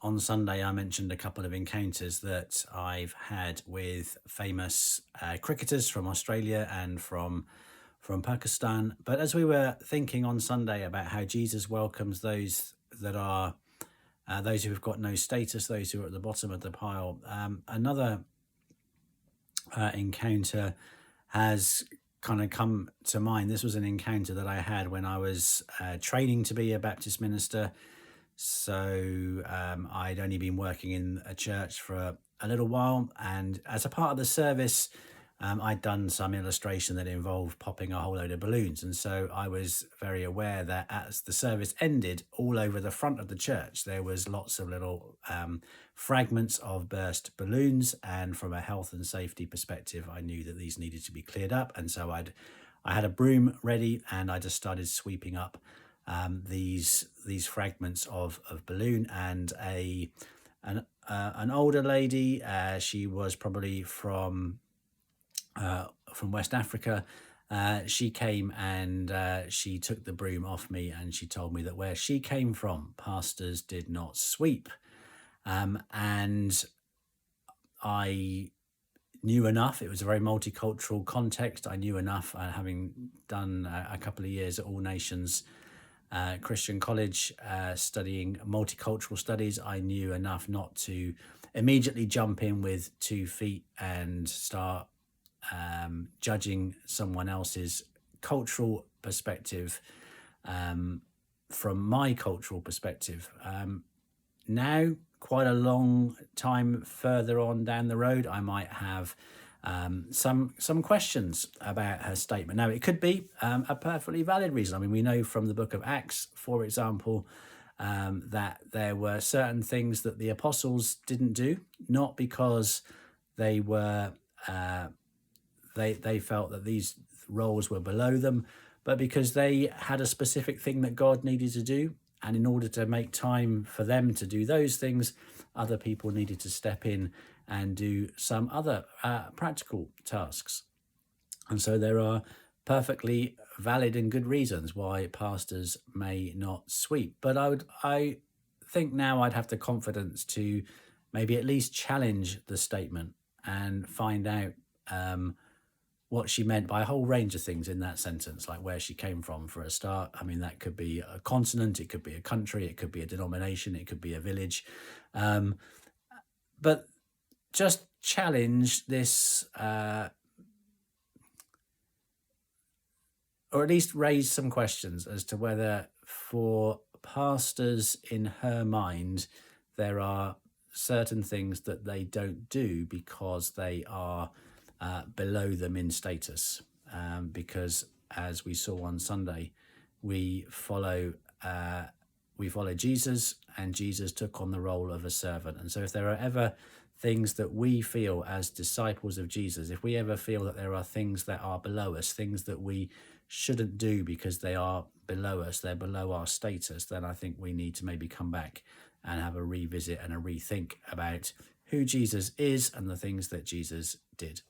on Sunday, I mentioned a couple of encounters that I've had with famous cricketers from Australia and from Pakistan. But as we were thinking on Sunday about how Jesus welcomes those that are those who have got no status, those who are at the bottom of the pile, another encounter has kind of come to mind. This was an encounter that I had when I was training to be a Baptist minister. So I'd only been working in a church for a little while, and as a part of the service, I'd done some illustration that involved popping a whole load of balloons. And so I was very aware that as the service ended, all over the front of the church, there was lots of little fragments of burst balloons. And from a health and safety perspective, I knew that these needed to be cleared up. And so I had a broom ready, and I just started sweeping up these fragments of balloon. And an older lady, she was probably from West Africa. She came and she took the broom off me, and she told me that where she came from, pastors did not sweep. And I knew enough. It was a very multicultural context. I knew enough, having done a couple of years at All Nations Christian College studying multicultural studies. I knew enough not to immediately jump in with 2 feet and start judging someone else's cultural perspective from my cultural perspective. Now, quite a long time further on down the road, I might have some questions about her statement. Now, it could be a perfectly valid reason. I mean, we know from the book of Acts, for example, that there were certain things that the apostles didn't do, not because they were they felt that these roles were below them, but because they had a specific thing that God needed to do. And in order to make time for them to do those things, other people needed to step in and do some other practical tasks. And so there are perfectly valid and good reasons why pastors may not sweep. But I think now I'd have the confidence to maybe at least challenge the statement and find out what she meant by a whole range of things in that sentence, like where she came from for a start. I mean, that could be a continent, it could be a country, it could be a denomination, it could be a village. But just challenge this, or at least raise some questions as to whether for pastors in her mind, there are certain things that they don't do because they are below them in status, because as we saw on Sunday, we follow Jesus, and Jesus took on the role of a servant. And so if there are ever things that we feel as disciples of Jesus, if we ever feel that there are things that are below us, things that we shouldn't do because they are below us, they're below our status, then I think we need to maybe come back and have a revisit and a rethink about who Jesus is and the things that Jesus did.